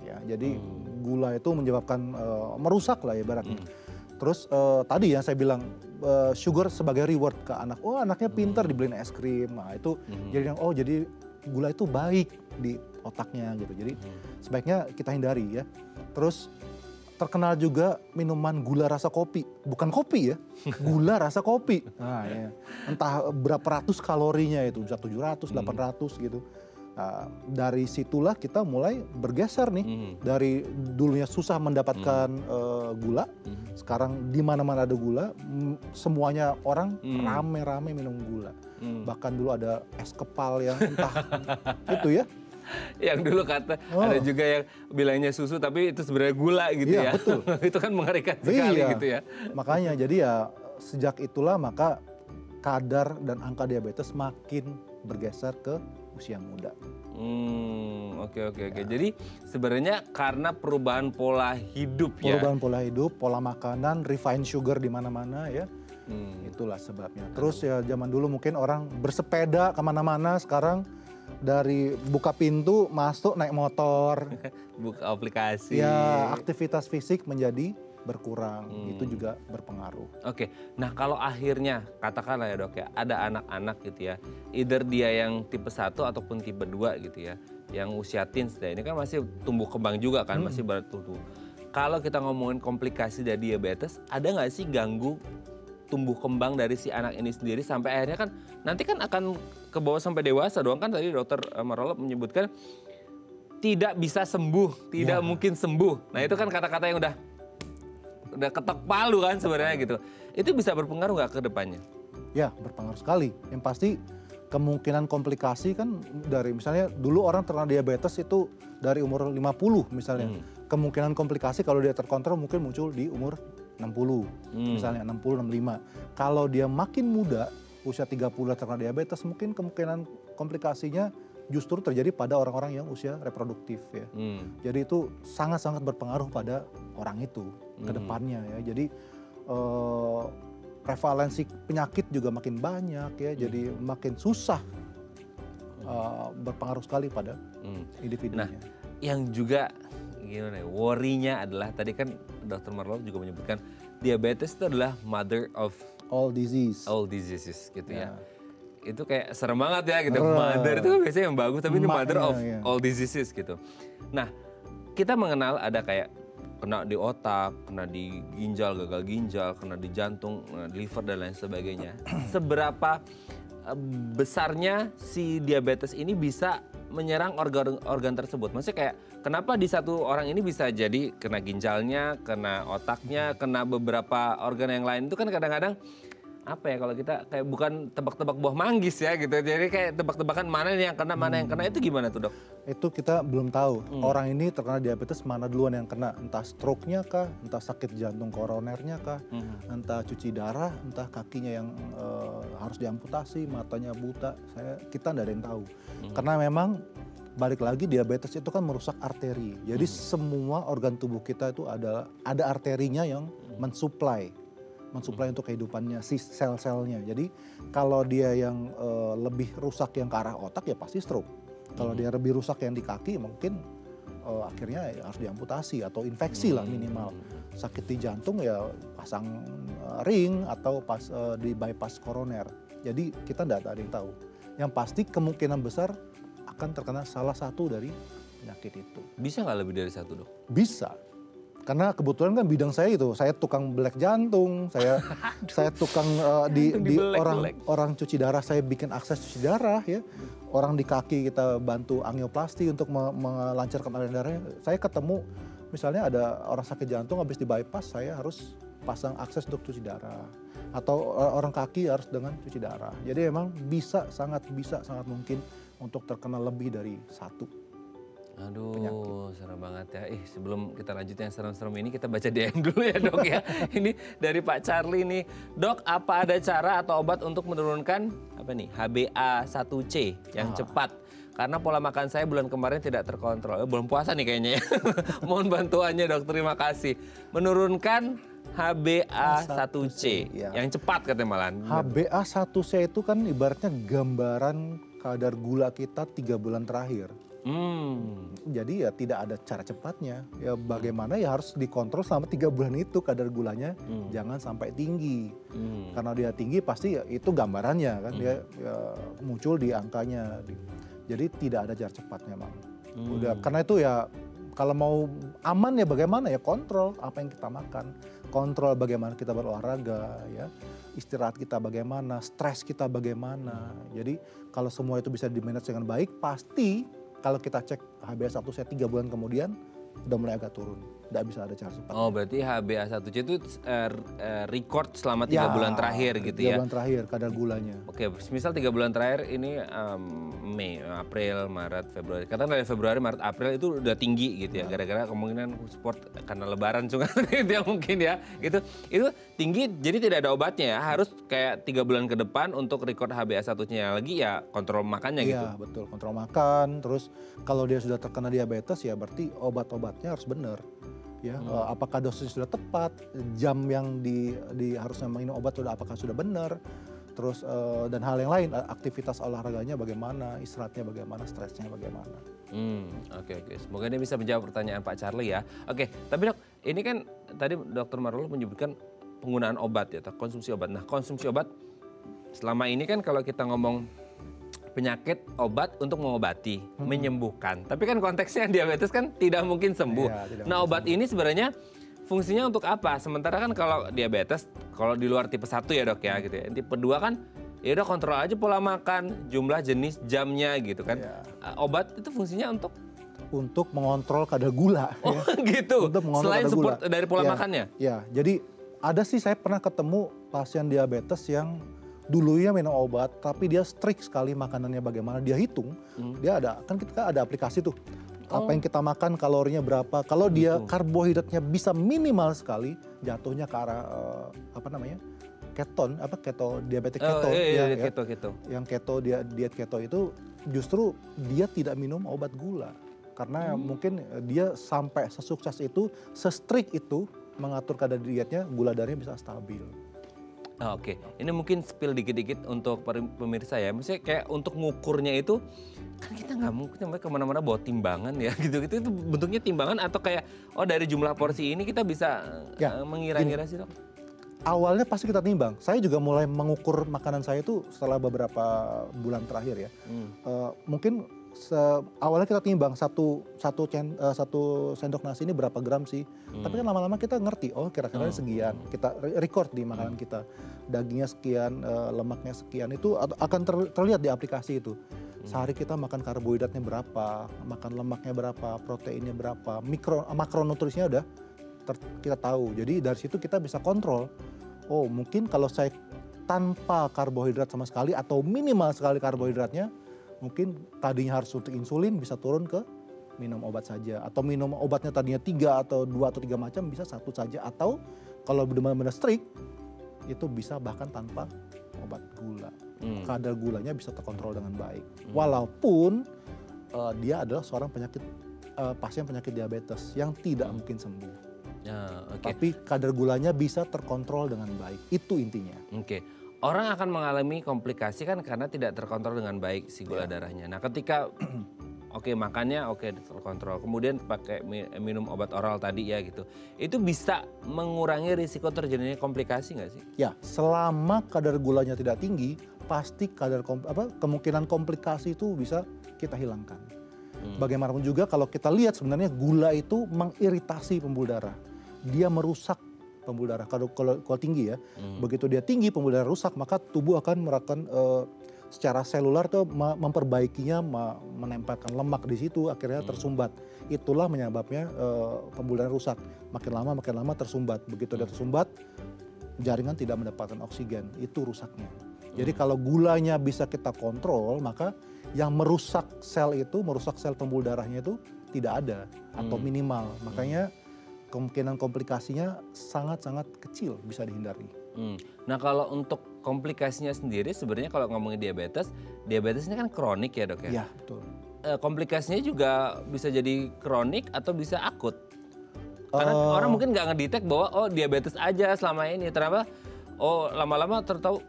Ya, jadi gula itu menyebabkan merusak lah ibaratnya. Terus tadi yang saya bilang sugar sebagai reward ke anak. Oh anaknya pintar dibeliin es krim. Nah itu jadi gula itu baik di otaknya gitu. Jadi sebaiknya kita hindari ya. Terus terkenal juga minuman gula rasa kopi. Bukan kopi ya, gula rasa kopi. Nah, ya. Entah berapa ratus kalorinya itu, bisa 700, 800 gitu. Nah, dari situlah kita mulai bergeser nih. Dari dulunya susah mendapatkan gula, sekarang di mana-mana ada gula, semuanya orang rame-rame minum gula. Bahkan dulu ada es kepal yang entah itu ya. Yang dulu kata ada juga yang bilangnya susu tapi itu sebenarnya gula gitu ya. Betul. Itu kan mengerikan sekali gitu ya. Makanya jadi ya sejak itulah maka kadar dan angka diabetes makin bergeser ke usia muda. Oke. Jadi sebenarnya karena perubahan pola hidup ya. Perubahan pola hidup, pola makanan, refined sugar di mana-mana ya. Itulah sebabnya. Terus ya zaman dulu mungkin orang bersepeda kemana-mana, sekarang dari buka pintu masuk naik motor. Buka aplikasi. Ya aktivitas fisik menjadi berkurang, itu juga berpengaruh. Oke, nah kalau akhirnya katakanlah ya dok ya, ada anak-anak gitu ya, either dia yang tipe 1 ataupun tipe 2 gitu ya, yang usia teens deh, ini kan masih tumbuh kembang juga kan, masih bertumbuh. Kalau kita ngomongin komplikasi dari diabetes, ada nggak sih ganggu tumbuh kembang dari si anak ini sendiri sampai akhirnya kan, nanti kan akan ke bawah sampai dewasa doang kan, tadi dokter Marolop menyebutkan tidak bisa sembuh, tidak mungkin sembuh. Nah itu kan kata-kata yang udah ketok palu kan sebenarnya gitu. Itu bisa berpengaruh nggak ke depannya? Ya berpengaruh sekali. Yang pasti kemungkinan komplikasi kan dari misalnya dulu orang terkena diabetes itu dari umur 50 misalnya. Kemungkinan komplikasi kalau dia terkontrol mungkin muncul di umur 60 misalnya 60, 65. Kalau dia makin muda usia 30 terkena diabetes mungkin kemungkinan komplikasinya justru terjadi pada orang-orang yang usia reproduktif ya. Jadi itu sangat-sangat berpengaruh pada orang itu ke depannya ya. Jadi prevalensi penyakit juga makin banyak ya. Jadi makin susah, berpengaruh sekali pada individunya. Nah, yang juga gimana ya, worry-nya adalah tadi kan Dr. Marolop juga menyebutkan diabetes itu adalah mother of all diseases gitu ya. Itu kayak serem banget ya gitu. Mother itu kan biasanya yang bagus, tapi ini mother of all diseases gitu. Nah, kita mengenal ada kayak kena di otak, kena di ginjal, gagal ginjal, kena di jantung, di liver dan lain sebagainya. Seberapa besarnya si diabetes ini bisa menyerang organ tersebut? Maksudnya kayak kenapa di satu orang ini bisa jadi kena ginjalnya, kena otaknya, kena beberapa organ yang lain, itu kan kadang-kadang apa ya, kalau kita kayak bukan tebak-tebak buah manggis ya gitu. Jadi kayak tebak-tebakan mana yang kena, mana yang kena, itu gimana tuh dok? Itu kita belum tahu. Orang ini terkena diabetes mana duluan yang kena. Entah stroke-nya kah, entah sakit jantung koronernya kah, entah cuci darah, entah kakinya yang harus diamputasi, matanya buta. Kita nggak ada yang tahu. Karena memang balik lagi diabetes itu kan merusak arteri. Jadi semua organ tubuh kita itu ada arterinya yang mensuplai untuk kehidupannya si sel-selnya. Jadi kalau dia yang lebih rusak yang ke arah otak ya pasti stroke. Kalau dia lebih rusak yang di kaki mungkin akhirnya ya harus diamputasi atau infeksi lah minimal. Sakit di jantung ya pasang ring atau di bypass koroner. Jadi kita tidak ada yang tahu. Yang pasti kemungkinan besar akan terkena salah satu dari penyakit itu. Bisa nggak lebih dari satu dok? Bisa. Karena kebetulan kan bidang saya itu, saya tukang belek jantung, saya tukang di orang cuci darah, saya bikin akses cuci darah ya. Orang di kaki kita bantu angioplasti untuk melancarkan aliran darahnya. Saya ketemu misalnya ada orang sakit jantung habis di bypass, saya harus pasang akses untuk cuci darah. Atau orang kaki harus dengan cuci darah. Jadi memang sangat mungkin untuk terkena lebih dari satu. Aduh, penyakit. serem banget ya. Sebelum kita lanjut yang serem-serem ini, kita baca DM dulu ya dok ya. Ini dari Pak Charlie nih. Dok, apa ada cara atau obat untuk menurunkan HbA1c yang cepat? Karena pola makan saya bulan kemarin tidak terkontrol. Belum puasa nih kayaknya ya. Mohon bantuannya dok, terima kasih. Menurunkan HbA1c yang cepat katanya malah. HbA1c itu kan ibaratnya gambaran kadar gula kita 3 bulan terakhir. Jadi ya tidak ada cara cepatnya. Ya bagaimana ya harus dikontrol selama 3 bulan itu kadar gulanya jangan sampai tinggi. Karena dia tinggi pasti ya itu gambarannya kan dia ya muncul di angkanya. Jadi tidak ada jalan cepat memang. Udah, karena itu ya kalau mau aman ya bagaimana ya, kontrol apa yang kita makan, kontrol bagaimana kita berolahraga ya, istirahat kita bagaimana, stres kita bagaimana. Jadi kalau semua itu bisa di-manage dengan baik, pasti kalau kita cek HbA1c 3 bulan kemudian udah mulai agak turun. Nggak bisa ada cara cepat. Oh berarti HbA1c itu record selama 3 bulan terakhir gitu ya? 3 bulan terakhir kadar gulanya. Oke, misal 3 bulan terakhir ini Mei, April, Maret, Februari. Katakan dari Februari, Maret, April itu udah tinggi gitu ya. Gara-gara kemungkinan support karena lebaran juga itu ya mungkin ya. Itu tinggi jadi tidak ada obatnya ya. Harus kayak 3 bulan ke depan untuk record HbA1c-nya lagi ya kontrol makannya gitu. Iya betul, kontrol makan. Terus kalau dia sudah terkena diabetes ya berarti obat-obatnya harus benar. Ya, apakah dosis sudah tepat, jam yang harusnya minum obat apakah sudah benar, terus dan hal yang lain, aktivitas olahraganya bagaimana, istirahatnya bagaimana, stresnya bagaimana. Oke. Semoga ini bisa menjawab pertanyaan Pak Charlie ya. Oke, tapi dok, ini kan tadi Dr. Marulus menyebutkan penggunaan obat ya, konsumsi obat. Nah, konsumsi obat selama ini kan kalau kita ngomong penyakit obat untuk mengobati, menyembuhkan. Tapi kan konteksnya diabetes kan tidak mungkin sembuh. Iya, nah obat ini sebenarnya fungsinya untuk apa? Sementara kan kalau diabetes, kalau di luar tipe 1 ya dok ya gitu ya. Tipe 2 kan ya udah kontrol aja pola makan, jumlah jenis jamnya gitu kan. Iya. Obat itu fungsinya untuk mengontrol kadar gula. Oh ya. gitu, Untuk mengontrol selain kadar support gula. dari pola Ya, makannya? Ya, jadi ada sih saya pernah ketemu pasien diabetes yang dulunya minum obat, tapi dia strict sekali makanannya bagaimana. Dia hitung, dia kita ada aplikasi tuh. Apa yang kita makan, kalorinya berapa. Kalau dia karbohidratnya bisa minimal sekali, jatuhnya ke arah keton, diabetes keto. Keto. Yang keto, diet keto itu justru dia tidak minum obat gula. Karena mungkin dia sampai sesukses itu, se-strict itu mengatur kadar dietnya, gula darahnya bisa stabil. Oke, ini mungkin spill dikit-dikit untuk pemirsa ya. Maksudnya kayak untuk ngukurnya itu, kan kita nggak mungkin sampai kemana-mana bawa timbangan ya gitu-gitu. Itu bentuknya timbangan atau kayak, oh dari jumlah porsi ini kita bisa mengira-ngira sih dok? Awalnya pasti kita timbang. Saya juga mulai mengukur makanan saya itu setelah beberapa bulan terakhir ya. Mungkin awalnya kita timbang satu sendok nasi ini berapa gram sih. Tapi kan lama-lama kita ngerti, oh kira-kira sekian. Kita record di makanan kita. Dagingnya sekian, lemaknya sekian. Itu akan terlihat di aplikasi itu. Sehari kita makan karbohidratnya berapa, makan lemaknya berapa, proteinnya berapa, makronutrisinya udah kita tahu. Jadi dari situ kita bisa kontrol. Oh mungkin kalau saya tanpa karbohidrat sama sekali atau minimal sekali karbohidratnya, mungkin tadinya harus untuk insulin bisa turun ke minum obat saja. Atau minum obatnya tadinya 3 atau 2 atau 3 macam bisa 1 saja. Atau kalau benar-benar strict itu bisa bahkan tanpa obat gula. Kadar gulanya bisa terkontrol dengan baik. Walaupun dia adalah seorang pasien penyakit diabetes yang tidak mungkin sembuh. Tapi kadar gulanya bisa terkontrol dengan baik. Itu intinya. Orang akan mengalami komplikasi kan karena tidak terkontrol dengan baik si gula darahnya. Nah ketika makannya terkontrol, kemudian pakai minum obat oral tadi ya gitu, itu bisa mengurangi risiko terjadinya komplikasi nggak sih? Ya, selama kadar gulanya tidak tinggi, pasti kemungkinan komplikasi itu bisa kita hilangkan. Bagaimanapun juga kalau kita lihat sebenarnya gula itu mengiritasi pembuluh darah, dia merusak pembuluh darah. Kalau tinggi ya, begitu dia tinggi pembuluh darah rusak, maka tubuh akan melakukan secara selular tuh memperbaikinya, menempelkan lemak di situ, akhirnya tersumbat. Itulah menyebabnya pembuluh darah rusak. Makin lama tersumbat. Begitu dia tersumbat, jaringan tidak mendapatkan oksigen. Itu rusaknya. Jadi kalau gulanya bisa kita kontrol, maka yang merusak sel pembuluh darahnya itu tidak ada atau minimal. Makanya kemungkinan komplikasinya sangat-sangat kecil, bisa dihindari. Nah kalau untuk komplikasinya sendiri sebenarnya kalau ngomongin diabetesnya kan kronik ya dok ya? Iya betul. Komplikasinya juga bisa jadi kronik atau bisa akut? Karena orang mungkin nggak ngedetek bahwa diabetes aja selama ini, ternyata lama-lama tertahu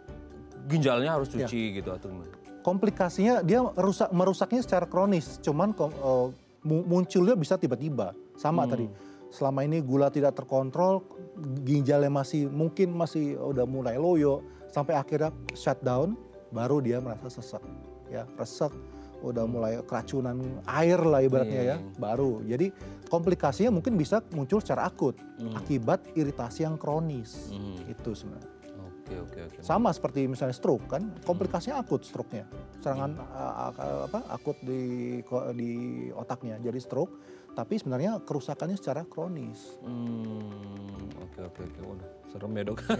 ginjalnya harus cuci gitu atau gimana? Komplikasinya dia merusaknya secara kronis, cuman munculnya bisa tiba-tiba. Sama tadi, selama ini gula tidak terkontrol, ginjalnya masih udah mulai loyo, sampai akhirnya shutdown, baru dia merasa sesak, ya resek, udah mulai keracunan air lah ibaratnya ya, baru. Jadi komplikasinya mungkin bisa muncul secara akut akibat iritasi yang kronis. Itu sebenarnya. Oke. Sama seperti misalnya stroke kan, komplikasinya akut stroke-nya. Serangan akut di otaknya jadi stroke, tapi sebenarnya kerusakannya secara kronis. Oke. Waduh, serem ya dok. Ya.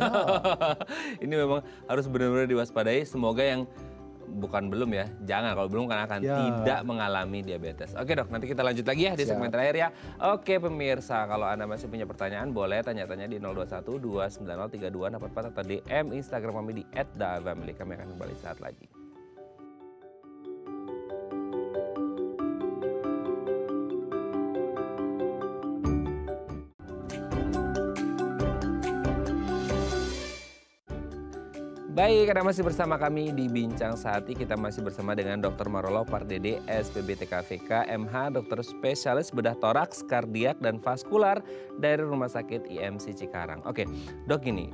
Ini memang harus benar-benar diwaspadai. Semoga yang belum ya, jangan, kalau belum kan akan tidak mengalami diabetes. Oke dok, nanti kita lanjut lagi ya di segmen terakhir ya. Oke pemirsa, kalau Anda masih punya pertanyaan boleh tanya-tanya di 021 290 3244 atau DM Instagram kami di @dafamily. Kami akan kembali saat lagi. Baik, Anda masih bersama kami di Bincang Sehati. Kita masih bersama dengan Dr. Marolo Pardede, SPBT KVK, MH, dokter spesialis bedah toraks, kardiak, dan vaskular dari Rumah Sakit IMC Cikarang. Oke, dok, ini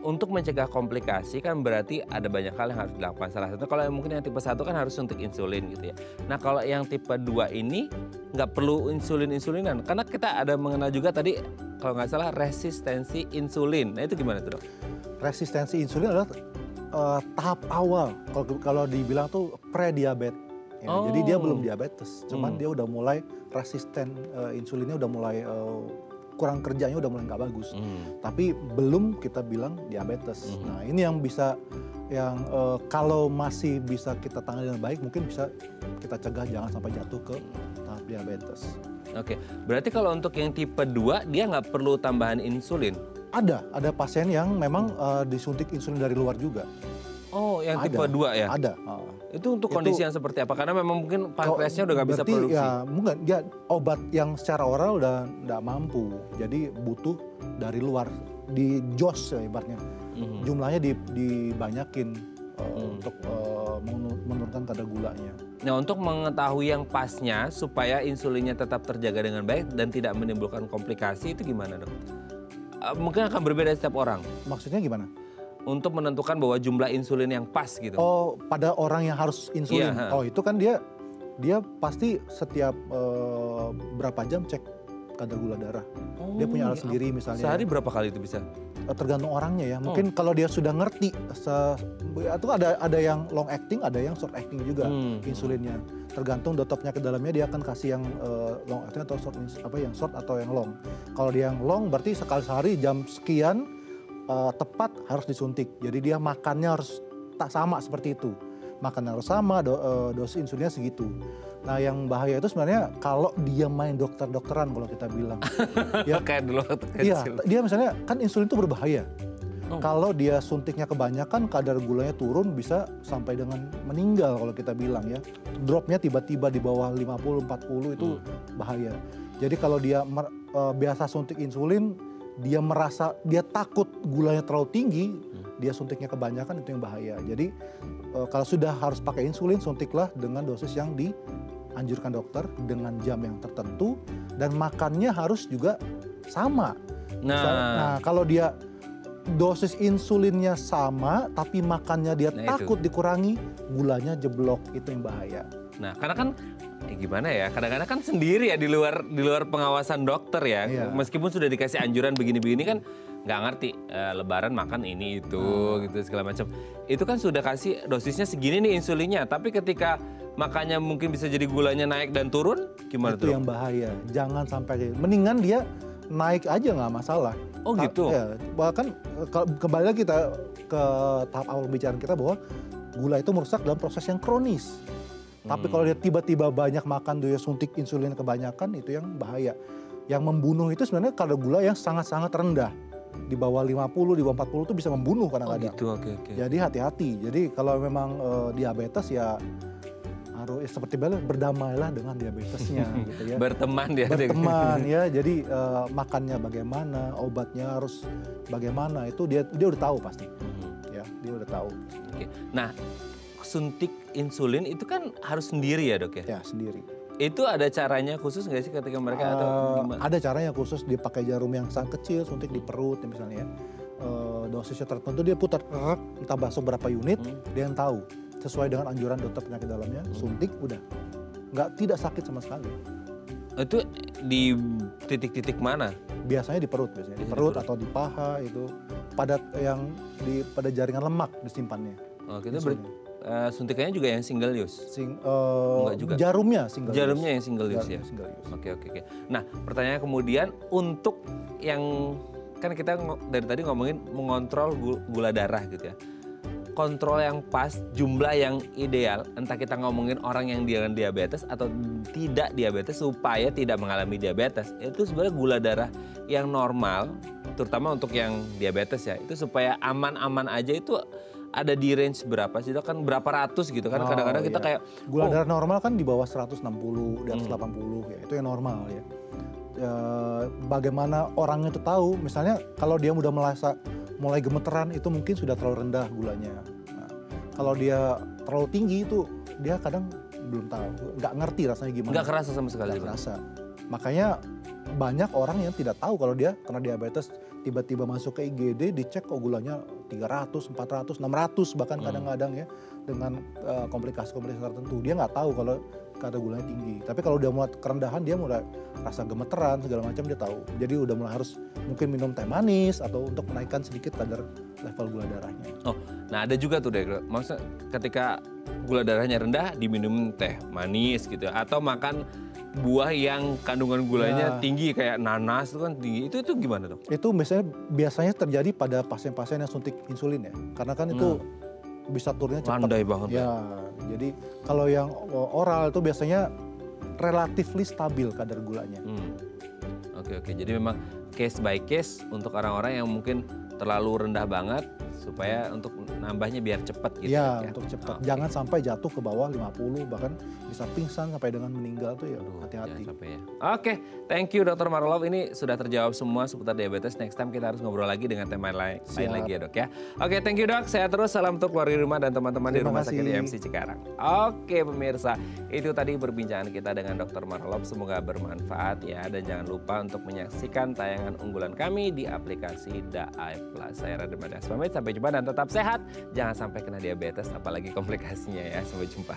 untuk mencegah komplikasi kan berarti ada banyak hal yang harus dilakukan. Salah satu kalau mungkin yang tipe 1 kan harus suntik insulin gitu ya. Nah kalau yang tipe 2 ini nggak perlu insulinan. Karena kita ada mengenal juga tadi kalau nggak salah resistensi insulin. Nah itu gimana tuh dok? Resistensi insulin adalah tahap awal, kalau dibilang tuh pre-diabetes. Ya, jadi dia belum diabetes, cuman dia udah mulai resisten, insulinnya udah mulai kurang kerjanya, udah mulai nggak bagus. Tapi belum kita bilang diabetes. Nah ini yang bisa, kalau masih bisa kita tangani dengan baik, mungkin bisa kita cegah jangan sampai jatuh ke tahap diabetes. Oke, berarti kalau untuk yang tipe 2 dia nggak perlu tambahan insulin? Ada pasien yang memang disuntik insulin dari luar juga. Oh, yang tipe 2 ya? Ada. Itu untuk kondisi yang seperti apa? Karena memang mungkin pankreasnya udah nggak bisa produksi. Ya, mungkin dia obat yang secara oral udah nggak mampu, jadi butuh dari luar, di jos ya ibaratnya. Jumlahnya dibanyakin untuk menurunkan kadar gulanya. Nah, untuk mengetahui yang pasnya supaya insulinnya tetap terjaga dengan baik dan tidak menimbulkan komplikasi itu gimana dok? Mungkin akan berbeda setiap orang. Maksudnya gimana? Untuk menentukan bahwa jumlah insulin yang pas gitu. Oh, pada orang yang harus insulin. Iya, oh, itu kan dia pasti setiap berapa jam cek kadar gula darah. Dia punya alat sendiri misalnya. Sehari berapa kali itu bisa? Tergantung orangnya ya. Mungkin kalau dia sudah ngerti, itu ada yang long acting, ada yang short acting juga insulinnya. Tergantung dotopnya ke dalamnya, dia akan kasih yang long acting atau short atau yang long. Kalau dia yang long berarti sekali sehari jam sekian tepat harus disuntik. Jadi dia makannya harus tak sama seperti itu. Makan harus sama, dosis insulinnya segitu. Nah yang bahaya itu sebenarnya kalau dia main dokter-dokteran kalau kita bilang. Ya, kayak dulu waktu kecil. Iya, dia misalnya kan insulin itu berbahaya. Kalau dia suntiknya kebanyakan, kadar gulanya turun bisa sampai dengan meninggal kalau kita bilang ya. Dropnya tiba-tiba di bawah 50-40 itu bahaya. Jadi kalau dia biasa suntik insulin, dia takut gulanya terlalu tinggi, dia suntiknya kebanyakan, itu yang bahaya. Jadi kalau sudah harus pakai insulin, suntiklah dengan dosis yang dianjurkan dokter dengan jam yang tertentu dan makannya harus juga sama. Nah kalau dia dosis insulinnya sama tapi makannya dia takut dikurangi, gulanya jeblok, itu yang bahaya. Nah karena kan gimana ya, kadang-kadang kan sendiri ya di luar pengawasan dokter ya. Meskipun sudah dikasih anjuran begini-begini kan nggak ngerti, lebaran makan ini itu gitu segala macam. Itu kan sudah kasih dosisnya segini nih insulinnya, tapi ketika makannya mungkin bisa jadi gulanya naik dan turun, gimana itu yang bahaya. Jangan sampai, mendingan dia naik aja nggak masalah. Oh gitu? Ya, bahkan kembali lagi kita ke tahap awal pembicaraan kita bahwa gula itu merusak dalam proses yang kronis. Tapi kalau dia tiba-tiba banyak makan, dia suntik insulin kebanyakan, itu yang bahaya. Yang membunuh itu sebenarnya kadar gula yang sangat-sangat rendah. Di bawah 50, di bawah 40 itu bisa membunuh kadang-kadang. Oh gitu, oke. Jadi hati-hati. Jadi kalau memang diabetes ya harus seperti berdamailah dengan diabetesnya gitu ya. Berteman ya. Jadi makannya bagaimana, obatnya harus bagaimana, itu dia udah tahu pasti. Ya, dia udah tahu. Oke. Nah, suntik insulin itu kan harus sendiri ya dok ya? Ya sendiri. Itu ada caranya khusus nggak sih ketika mereka atau gimana? Ada caranya khusus, dia pakai jarum yang sangat kecil, suntik di perut misalnya ya. Dosisnya tertentu dia putar, entah masuk berapa unit, dia yang tahu. sesuai dengan anjuran dokter penyakit dalamnya, suntik udah. Tidak sakit sama sekali. Itu di titik-titik mana? Biasanya di perut, di perut atau di paha itu pada jaringan lemak disimpannya. Oh, kita suntikannya juga yang single use? Enggak juga? Jarumnya single use. Jarumnya yang single use ya? Single use. Oke. Nah, pertanyaan kemudian untuk yang, kan kita dari tadi ngomongin mengontrol gula darah gitu ya. Kontrol yang pas, jumlah yang ideal, entah kita ngomongin orang yang dengan diabetes atau tidak diabetes supaya tidak mengalami diabetes. Itu sebenarnya gula darah yang normal, terutama untuk yang diabetes ya, itu supaya aman-aman aja itu ada di range berapa sih? Itu kan berapa ratus gitu kan, kadang-kadang kita kayak... Gula darah normal kan di bawah 160, di atas 80, ya itu yang normal ya. Bagaimana orang itu tahu, misalnya kalau dia udah mulai gemeteran itu mungkin sudah terlalu rendah gulanya. Nah, kalau dia terlalu tinggi itu dia kadang belum tahu, nggak ngerti rasanya gimana. Nggak kerasa sama sekali. Nggak kerasa. Makanya banyak orang yang tidak tahu kalau dia kena diabetes, tiba-tiba masuk ke IGD dicek kok gulanya 300, 400, 600 bahkan kadang-kadang ya dengan komplikasi-komplikasi tertentu. Dia nggak tahu kalau kadar gulanya tinggi. Tapi kalau udah mulai kerendahan dia mulai rasa gemeteran segala macam dia tahu. Jadi udah mulai harus mungkin minum teh manis atau untuk menaikkan sedikit kadar level gula darahnya. Oh, nah ada juga tuh deh, maksudnya ketika gula darahnya rendah diminum teh manis gitu ya, atau makan buah yang kandungan gulanya tinggi kayak nanas itu kan tinggi. Itu gimana dong? Itu biasanya terjadi pada pasien-pasien yang suntik insulin ya. Karena kan itu bisa turunnya cepat. Landai banget ya. Jadi kalau yang oral itu biasanya relatively stabil kadar gulanya. Oke. Jadi memang case by case untuk orang-orang yang mungkin terlalu rendah banget supaya untuk nambahnya biar cepat gitu ya. Untuk cepat. Jangan sampai jatuh ke bawah 50 bahkan bisa pingsan sampai dengan meninggal tuh ya hati-hati. Ya. Oke, thank you Dr. Marolov. Ini sudah terjawab semua seputar diabetes. Next time kita harus ngobrol lagi dengan tema lain lagi ya dok ya. Oke, thank you dok. Sehat terus. Salam untuk keluarga di rumah dan teman-teman di Rumah Sakit IMC Cikarang. Oke pemirsa, itu tadi perbincangan kita dengan Dr. Marolov. Semoga bermanfaat ya. Dan jangan lupa untuk menyaksikan tayangan unggulan kami di aplikasi DAI Plus. Saya Raden Madas pamit. Sampai jumpa dan tetap sehat. Jangan sampai kena diabetes apalagi komplikasinya ya. Sampai jumpa.